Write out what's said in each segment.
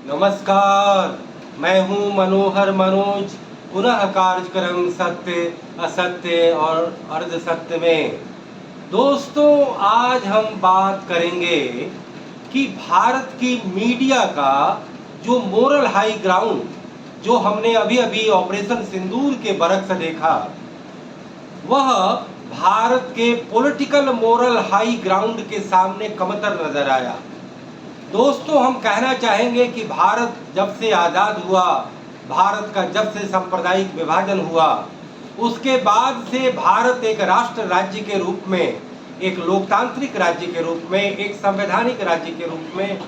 नमस्कार, मैं हूं मनोहर मनोज। पुनः कार्यक्रम सत्य असत्य और अर्ध सत्य में दोस्तों आज हम बात करेंगे कि भारत की मीडिया का जो मोरल हाई ग्राउंड जो हमने अभी अभी ऑपरेशन सिंदूर के बरक्स देखा, वह भारत के पॉलिटिकल मोरल हाई ग्राउंड के सामने कमतर नजर आया। दोस्तों हम कहना चाहेंगे कि भारत जब से आज़ाद हुआ, भारत का जब से सांप्रदायिक विभाजन हुआ, उसके बाद से भारत एक राष्ट्र राज्य के रूप में, एक लोकतांत्रिक राज्य के रूप में, एक संवैधानिक राज्य के रूप में,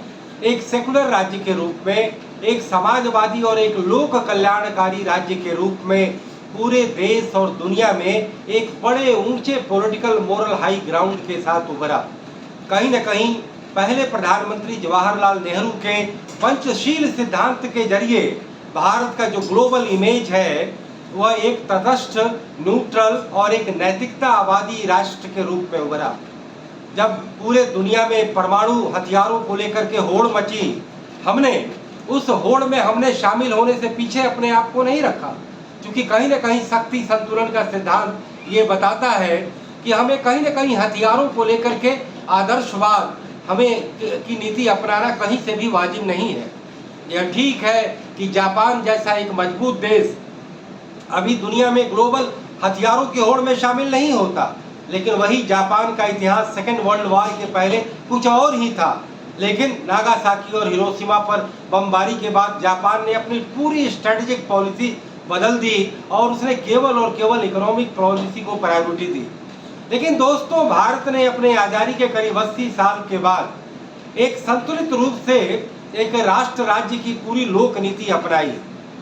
एक सेकुलर राज्य के रूप में, एक समाजवादी और एक लोक कल्याणकारी राज्य के रूप में पूरे देश और दुनिया में एक बड़े ऊंचे पॉलिटिकल मोरल हाई ग्राउंड के साथ उभरा। कहीं न कहीं पहले प्रधानमंत्री जवाहरलाल नेहरू के पंचशील सिद्धांत के जरिए भारत का जो ग्लोबल इमेज है वह एक तटस्थ, न्यूट्रल और एक नैतिकतावादी राष्ट्र के रूप में उभरा। जब पूरे दुनिया में परमाणु हथियारों को लेकर के होड़ मची, हमने उस होड़ में हमने शामिल होने से पीछे अपने आप को नहीं रखा, क्योंकि कहीं न कहीं शक्ति संतुलन का सिद्धांत ये बताता है कि हमें कहीं न कहीं हथियारों को लेकर के आदर्शवाद हमें की नीति अपनाना कहीं से भी वाजिब नहीं है। यह ठीक है कि जापान जैसा एक मजबूत देश अभी दुनिया में ग्लोबल हथियारों की होड़ में शामिल नहीं होता, लेकिन वही जापान का इतिहास सेकेंड वर्ल्ड वॉर के पहले कुछ और ही था। लेकिन नागासाकी और हिरोशिमा पर बमबारी के बाद जापान ने अपनी पूरी स्ट्रेटेजिक पॉलिसी बदल दी और उसने केवल और केवल इकोनॉमिक पॉलिसी को प्रायोरिटी दी। लेकिन दोस्तों भारत ने अपने आज़ादी के करीब 80 साल के बाद एक संतुलित रूप से एक राष्ट्र राज्य की पूरी लोक नीति अपनाई,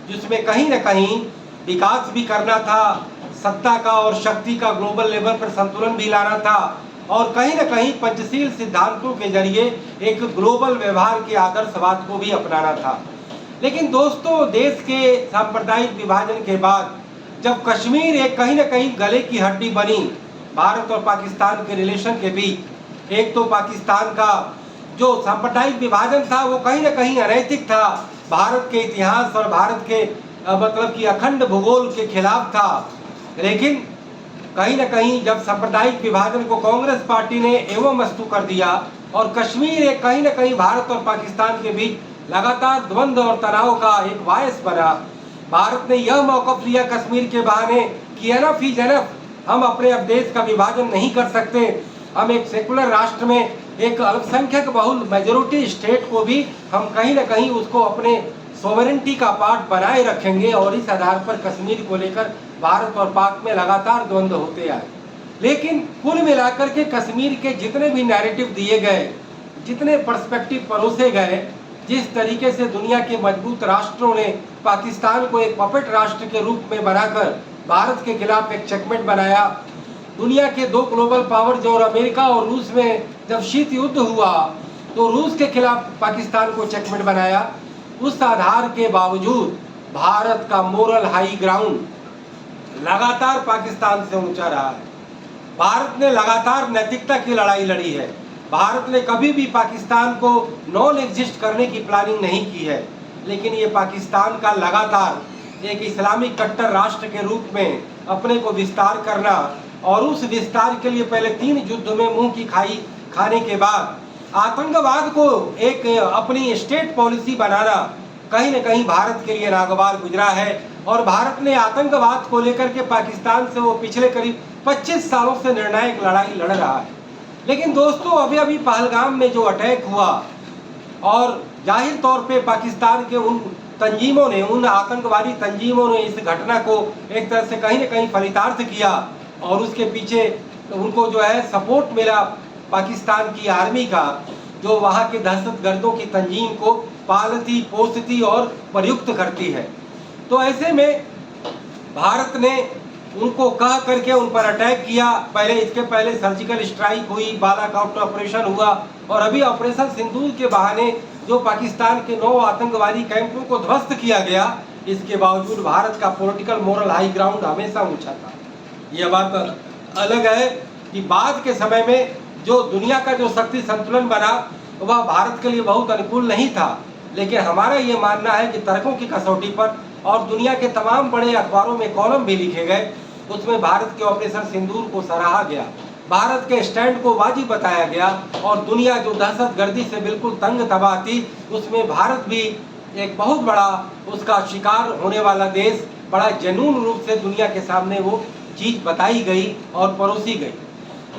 जिसमें कहीं न कहीं विकास भी करना था, सत्ता का और शक्ति का ग्लोबल लेवल पर संतुलन भी लाना था और कहीं न कहीं पंचशील सिद्धांतों के जरिए एक ग्लोबल व्यवहार के आदर्शवाद को भी अपनाना था। लेकिन दोस्तों देश के सांप्रदायिक विभाजन के बाद जब कश्मीर एक कहीं न कहीं गले की हड्डी बनी भारत और पाकिस्तान के रिलेशन के बीच, एक तो पाकिस्तान का जो सांप्रदायिक विभाजन था वो कहीं न कहीं अनैतिक था, भारत के इतिहास और भारत के मतलब कि अखंड भूगोल के खिलाफ था। लेकिन कहीं न कहीं जब सांप्रदायिक विभाजन को कांग्रेस पार्टी ने एवमस्तु कर दिया और कश्मीर एक कहीं न कहीं भारत और पाकिस्तान के बीच लगातार द्वंद्व और तनाव का एक बायस बना, भारत ने यह मौक़िफ़ लिया कश्मीर के बहाने कि एनफ इज एनफ, हम अपने अब देश का विभाजन नहीं कर सकते, हम एक सेकुलर राष्ट्र में एक अल्पसंख्यक बहुल मेजोरिटी स्टेट को भी हम कहीं न कहीं उसको अपने सोवरेंटी का पार्ट बनाए रखेंगे और इस आधार पर कश्मीर को लेकर भारत और पाक में लगातार द्वंद्व होते आए। लेकिन कुल मिलाकर के कश्मीर के जितने भी नैरेटिव दिए गए, जितने पर्सपेक्टिव परोसे गए, जिस तरीके से दुनिया के मजबूत राष्ट्रों ने पाकिस्तान को एक पपेट राष्ट्र के रूप में बनाकर भारत के खिलाफ एक चेकमेट बनाया, दुनिया के दो ग्लोबल पावर जो अमेरिका और रूस में जब शीत युद्ध हुआ तो रूस के खिलाफ पाकिस्तान को चेकमेट बनाया, उस आधार के बावजूद भारत का मोरल हाई ग्राउंड लगातार पाकिस्तान से ऊंचा रहा है। भारत ने लगातार नैतिकता की लड़ाई लड़ी है, भारत ने कभी भी पाकिस्तान को नॉन एग्जिस्ट करने की प्लानिंग नहीं की है। लेकिन ये पाकिस्तान का लगातार एक इस्लामिक कट्टर राष्ट्र के रूप में अपने को विस्तार करना और उस विस्तार के लिए पहले 3 युद्ध में मुंह की खाई खाने के बाद आतंकवाद को एक अपनी स्टेट पॉलिसी बनाना कहीं न कहीं भारत के लिए नागवार गुजरा है और भारत ने आतंकवाद को लेकर के पाकिस्तान से वो पिछले करीब 25 सालों से निर्णायक लड़ाई लड़ रहा है। लेकिन दोस्तों अभी पहलगाम में जो अटैक हुआ और जाहिर तौर पे पाकिस्तान के उन तंजीमों ने, उन आतंकवादी तंजीमों ने इस घटना को एक तरह से कहीं न कहीं फलितार्थ किया और उसके पीछे उनको जो है सपोर्ट मिला पाकिस्तान की आर्मी का, जो वहाँ के दहशतगर्दों की तंजीम को पालती पोसती और प्रयुक्त करती है। तो ऐसे में भारत ने उनको कह करके उन पर अटैक किया। पहले इसके पहले सर्जिकल स्ट्राइक हुई, बालाकोट ऑपरेशन हुआ और अभी ऑपरेशन सिंदूर के बहाने जो पाकिस्तान के 9 आतंकवादी कैंपों को ध्वस्त किया गया, इसके बावजूद भारत का पॉलिटिकल मोरल हाई ग्राउंड हमेशा ऊंचा था। यह बात अलग है कि बाद के समय में जो दुनिया का जो शक्ति संतुलन बना वह भारत के लिए बहुत अनुकूल नहीं था। लेकिन हमारा ये मानना है कि तर्कों की कसौटी पर और दुनिया के तमाम बड़े अखबारों में कॉलम भी लिखे गए, उसमें भारत के ऑपरेशन सिंदूर को सराहा गया, भारत के स्टैंड को वाजिब बताया गया और दुनिया जो दहशतगर्दी से बिल्कुल तंग तबाह थी, उसमें भारत भी एक बहुत बड़ा उसका शिकार होने वाला देश, बड़ा जेन्युइन रूप से दुनिया के सामने वो चीज़ बताई गई और परोसी गई।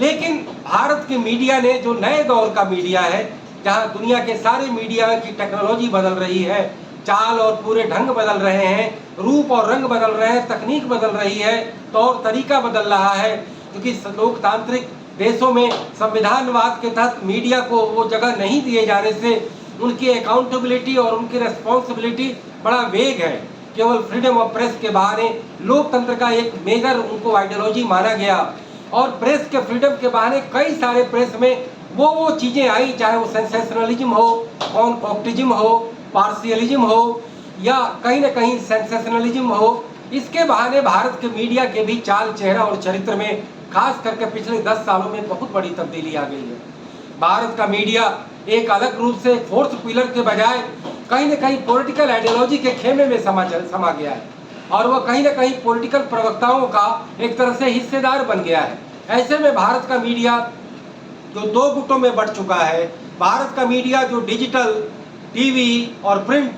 लेकिन भारत के मीडिया ने, जो नए दौर का मीडिया है, जहां दुनिया के सारे मीडिया की टेक्नोलॉजी बदल रही है, चाल और पूरे ढंग बदल रहे हैं, रूप और रंग बदल रहे हैं, तकनीक बदल रही है, तौर तरीका बदल रहा है, क्योंकि लोकतांत्रिक देशों में संविधानवाद के तहत मीडिया को वो जगह नहीं दिए जाने से उनकी अकाउंटेबिलिटी और उनकी रेस्पॉन्सिबिलिटी बड़ा वेग है। केवल फ्रीडम ऑफ प्रेस के बहाने लोकतंत्र का एक मेजर उनको आइडियोलॉजी माना गया और प्रेस के फ्रीडम के बहाने कई सारे प्रेस में वो चीज़ें आई, चाहे वो सेंसेशनलिज्म हो, कॉन्कॉक्टिज्म हो, पार्शियलिज्म हो या कहीं ना कहीं सेंसेशनलिज्म हो, इसके बहाने भारत के मीडिया के भी चाल, चेहरा और चरित्र में खास करके पिछले 10 सालों में बहुत बड़ी तब्दीली आ गई है। भारत का मीडिया एक अलग रूप से फोर्थ पिलर के बजाय कहीं ना कहीं पॉलिटिकल आइडियोलॉजी के खेमे में समा गया है और वह कहीं ना कहीं पॉलिटिकल प्रवक्ताओं का एक तरह से हिस्सेदार बन गया है। ऐसे में भारत का मीडिया जो 2 गुटों में बंट चुका है, भारत का मीडिया जो डिजिटल, टीवी और प्रिंट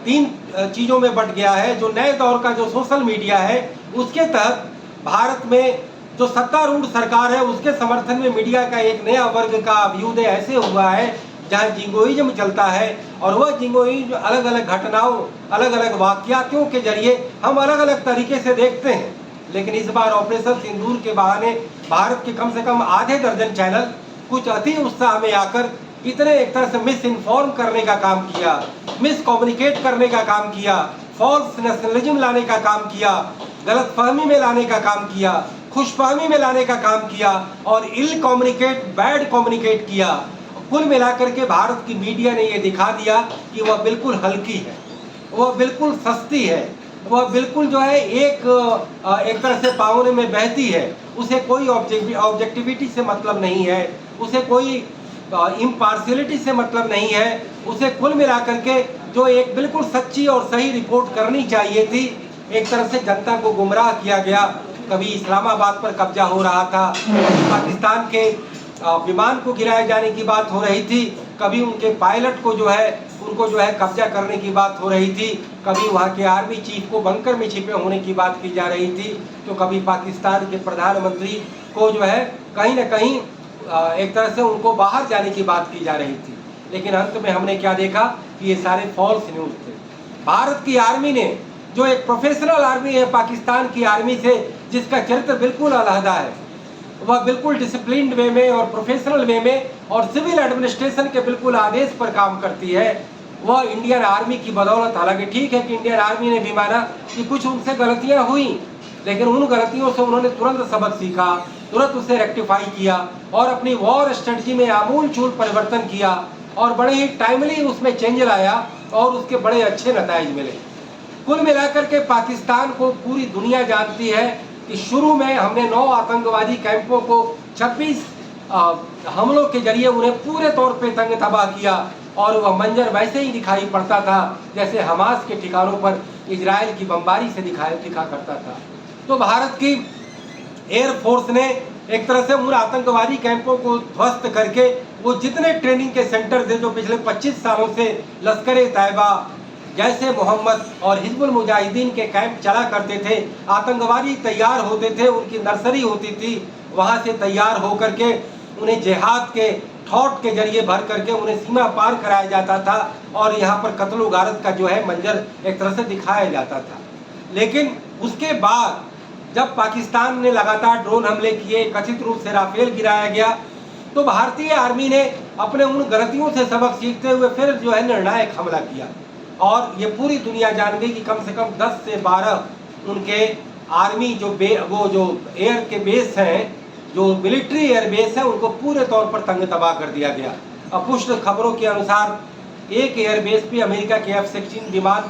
3 चीज़ों में बंट गया है, जो नए दौर का जो सोशल मीडिया है, उसके तहत भारत में जो सत्तारूढ़ सरकार है उसके समर्थन में मीडिया का एक नया वर्ग का अभ्युदय ऐसे हुआ है जहां जिंगोइज्म चलता है और वह जिंगोइज्म अलग अलग घटनाओं, अलग अलग वाकयातों के जरिए हम अलग अलग तरीके से देखते हैं। लेकिन इस बार ऑपरेशन सिंदूर के बहाने भारत के कम से कम आधे दर्जन चैनल कुछ अति उत्साह में आकर इतने एक तरह से मिस इन्फॉर्म करने का काम किया, मिस कम्युनिकेट करने का काम किया, फॉल्स नेशनलिज्म लाने का काम किया, गलतफहमी में लाने का काम किया, खुशफहमी में लाने का काम किया और इल कम्युनिकेट, बैड कम्युनिकेट किया। कुल मिलाकर के भारत की मीडिया ने ये दिखा दिया कि वह बिल्कुल हल्की है, वह बिल्कुल सस्ती है, वह बिल्कुल जो है एक तरह से पावने में बहती है, उसे कोई ऑब्जेक्टिविटी से मतलब नहीं है, उसे कोई इम्पार्शियलिटी से मतलब नहीं है, उसे कुल मिलाकर के जो एक बिल्कुल सच्ची और सही रिपोर्ट करनी चाहिए थी, एक तरह से जनता को गुमराह किया गया। कभी इस्लामाबाद पर कब्जा हो रहा था, कभी पाकिस्तान के विमान को गिराए जाने की बात हो रही थी, कभी उनके पायलट को उनको कब्जा करने की बात हो रही थी, कभी वहाँ के आर्मी चीफ को बंकर में छिपे होने की बात की जा रही थी, तो कभी पाकिस्तान के प्रधानमंत्री को कहीं ना कहीं एक तरह से उनको बाहर जाने की बात की जा रही थी। लेकिन अंत में हमने क्या देखा कि ये सारे फॉल्स न्यूज़ थे। भारत की आर्मी ने, जो एक प्रोफेशनल आर्मी है पाकिस्तान की आर्मी से, जिसका चरित्र बिल्कुल अलहदा है, वह बिल्कुल डिसिप्लिन्ड वे में और प्रोफेशनल वे में और सिविल एडमिनिस्ट्रेशन के बिल्कुल आदेश पर काम करती है, वह इंडियन आर्मी की बदौलत, हालांकि ठीक है कि इंडियन आर्मी ने भी माना कि कुछ उनसे गलतियां हुई, लेकिन उन गलतियों से उन्होंने तुरंत सबक सीखा, तुरंत उसे रेक्टिफाई किया और अपनी वॉर स्ट्रेटजी में आमूल चूल परिवर्तन किया और बड़े ही टाइमली उसमें चेंज लाया और उसके बड़े अच्छे नतीजे मिले। कुल मिलाकर के पाकिस्तान को पूरी दुनिया जानती है कि शुरू में हमने 9 आतंकवादी कैंपों को 26 हमलों के जरिए उन्हें पूरे तौर पे तंग तबाह किया और वह मंजर वैसे ही दिखाई पड़ता था जैसे हमास के ठिकानों पर इजराइल की बमबारी से दिखा करता था। तो भारत की एयरफोर्स ने एक तरह से उन आतंकवादी कैंपों को ध्वस्त करके वो जितने ट्रेनिंग के सेंटर थे जो पिछले 25 सालों से लश्कर-ए-तैयबा, जैसे मोहम्मद और हिजबुल मुजाहिदीन के कैंप चला करते थे, आतंकवादी तैयार होते थे, उनकी नर्सरी होती थी, वहाँ से तैयार होकर के उन्हें जिहाद के थॉट के जरिए भर करके उन्हें सीमा पार कराया जाता था और यहाँ पर कत्ल गारत का मंजर एक तरह से दिखाया जाता था। लेकिन उसके बाद जब पाकिस्तान ने लगातार ड्रोन हमले किए, कथित रूप से राफेल गिराया गया, तो भारतीय आर्मी ने अपने उन गलतियों से सबक सीखते हुए फिर निर्णायक हमला किया और ये पूरी दुनिया जान गई कि कम से कम 10 से 12 उनके आर्मी जो एयर के बेस हैं, जो मिलिट्री एयर बेस है, उनको पूरे तौर पर तंग तबाह कर दिया गया। अपुष्ट खबरों के अनुसार एक एयर बेस भी अमेरिका के F-16 विमान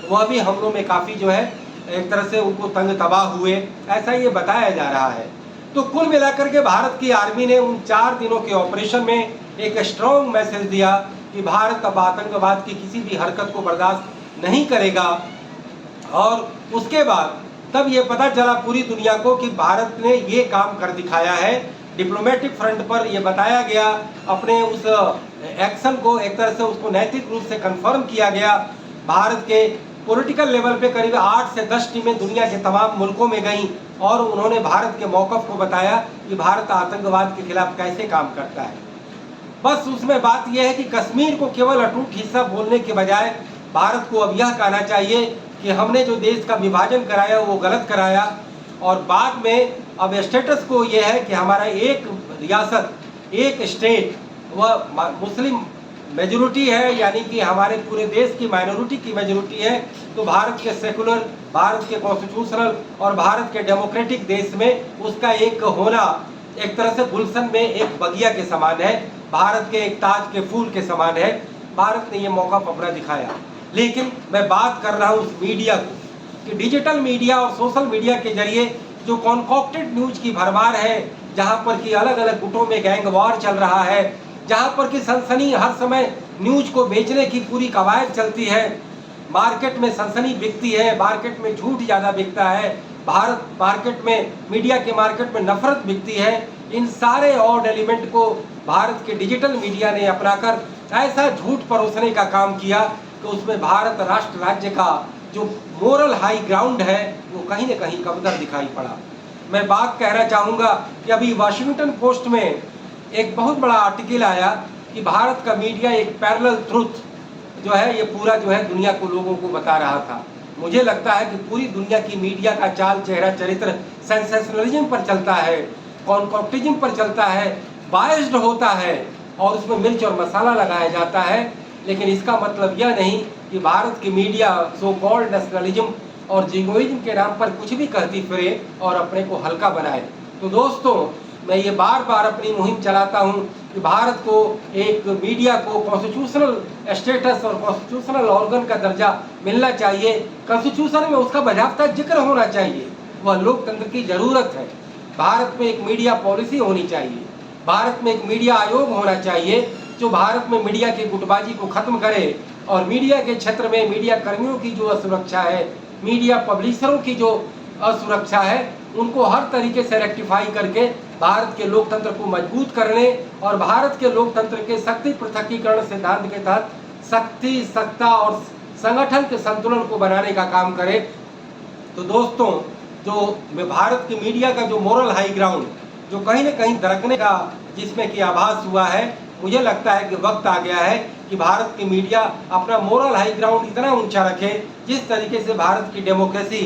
वह भी हमलों में काफ़ी एक तरह से उनको तंग तबाह हुए, ऐसा ये बताया जा रहा है। तो कुल मिलाकर के भारत की आर्मी ने उन 4 दिनों के ऑपरेशन में एक स्ट्रॉन्ग मैसेज दिया कि भारत अब आतंकवाद की किसी भी हरकत को बर्दाश्त नहीं करेगा। और उसके बाद तब ये पता चला पूरी दुनिया को कि भारत ने ये काम कर दिखाया है। डिप्लोमेटिक फ्रंट पर ये बताया गया, अपने उस एक्शन को एक तरह से उसको नैतिक रूप से कंफर्म किया गया। भारत के पॉलिटिकल लेवल पे करीब 8 से 10 टीमें दुनिया के तमाम मुल्कों में गईं और उन्होंने भारत के मौक़िफ़ को बताया कि भारत आतंकवाद के खिलाफ कैसे काम करता है। बस उसमें बात यह है कि कश्मीर को केवल अटूट हिस्सा बोलने के बजाय भारत को अब यह कहना चाहिए कि हमने जो देश का विभाजन कराया वो गलत कराया। और बाद में अब स्टेटस को ये है कि हमारा एक रियासत, एक स्टेट, वह मुस्लिम मेजॉरिटी है, यानी कि हमारे पूरे देश की माइनॉरिटी की मेजॉरिटी है। तो भारत के सेकुलर, भारत के कॉन्स्टिट्यूशनल और भारत के डेमोक्रेटिक देश में उसका एक होना एक तरह से गुलशन में एक बगिया के समान है, भारत के एक ताज के फूल के समान है। भारत ने ये मौका अपना दिखाया। लेकिन मैं बात कर रहा हूँ उस मीडिया को कि डिजिटल मीडिया और सोशल मीडिया के जरिए जो कॉन्कॉक्टेड न्यूज की भरमार है, जहाँ पर कि अलग अलग गुटों में गैंग वॉर चल रहा है, जहाँ पर कि सनसनी हर समय न्यूज को बेचने की पूरी कवायद चलती है, मार्केट में सनसनी बिकती है, मार्केट में झूठ ज़्यादा बिकता है, भारत मार्केट में, मीडिया के मार्केट में नफरत बिकती है। इन सारे ऑड एलिमेंट को भारत के डिजिटल मीडिया ने अपनाकर ऐसा झूठ परोसने का काम किया कि उसमें भारत राष्ट्र राज्य का जो मोरल हाई ग्राउंड है वो कहीं न कहीं कमतर दिखाई पड़ा। मैं बात कहना चाहूँगा कि अभी वाशिंगटन पोस्ट में एक बहुत बड़ा आर्टिकल आया कि भारत का मीडिया एक पैरेलल ट्रुथ जो है ये पूरा जो है दुनिया को, लोगों को बता रहा था। मुझे लगता है कि पूरी दुनिया की मीडिया का चाल चेहरा चरित्र सेंसेशनलिज्म पर चलता है, कॉन्कॉक्टिज्म पर चलता है, बायस्ड होता है और उसमें मिर्च और मसाला लगाया जाता है। लेकिन इसका मतलब यह नहीं कि भारत की मीडिया सो कॉल्ड नेशनलिज्म और जिंगोइज्म के नाम पर कुछ भी कहती फिरे और अपने को हल्का बनाए। तो दोस्तों, मैं ये बार बार अपनी मुहिम चलाता हूँ कि भारत को एक मीडिया को कॉन्स्टिट्यूशनल स्टेटस और कॉन्स्टिट्यूशनल ऑर्गन का दर्जा मिलना चाहिए। कॉन्स्टिट्यूशन में उसका बजाबता जिक्र होना चाहिए, वह लोकतंत्र की ज़रूरत है। भारत में एक मीडिया पॉलिसी होनी चाहिए, भारत में एक मीडिया आयोग होना चाहिए जो भारत में मीडिया की गुटबाजी को खत्म करे और मीडिया के क्षेत्र में मीडिया कर्मियों की जो असुरक्षा है, मीडिया पब्लिशरों की जो असुरक्षा है, उनको हर तरीके से रेक्टिफाई करके भारत के लोकतंत्र को मजबूत करने और भारत के लोकतंत्र के शक्ति पृथकीकरण सिद्धांत के तहत शक्ति, सत्ता और संगठन के संतुलन को बनाने का काम करे। तो दोस्तों, जो भारत की मीडिया का जो मोरल हाई ग्राउंड जो कहीं न कहीं दरकने का जिसमें कि आभास हुआ है, मुझे लगता है कि वक्त आ गया है कि भारत की मीडिया अपना मोरल हाई ग्राउंड इतना ऊंचा रखे जिस तरीके से भारत की डेमोक्रेसी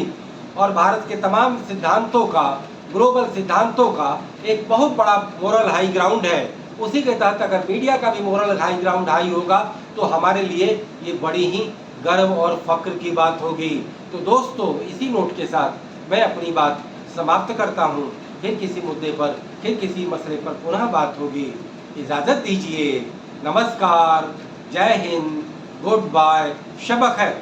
और भारत के तमाम सिद्धांतों का, ग्लोबल सिद्धांतों का एक बहुत बड़ा मोरल हाई ग्राउंड है। उसी के तहत अगर मीडिया का भी मोरल हाई ग्राउंड हाई होगा तो हमारे लिए ये बड़ी ही गर्व और फख्र की बात होगी। तो दोस्तों, इसी नोट के साथ मैं अपनी बात समाप्त करता हूँ। फिर किसी मुद्दे पर, फिर किसी मसले पर पुनः बात होगी। इजाज़त दीजिए। नमस्कार, जय हिंद, गुड बाय, शब खैर।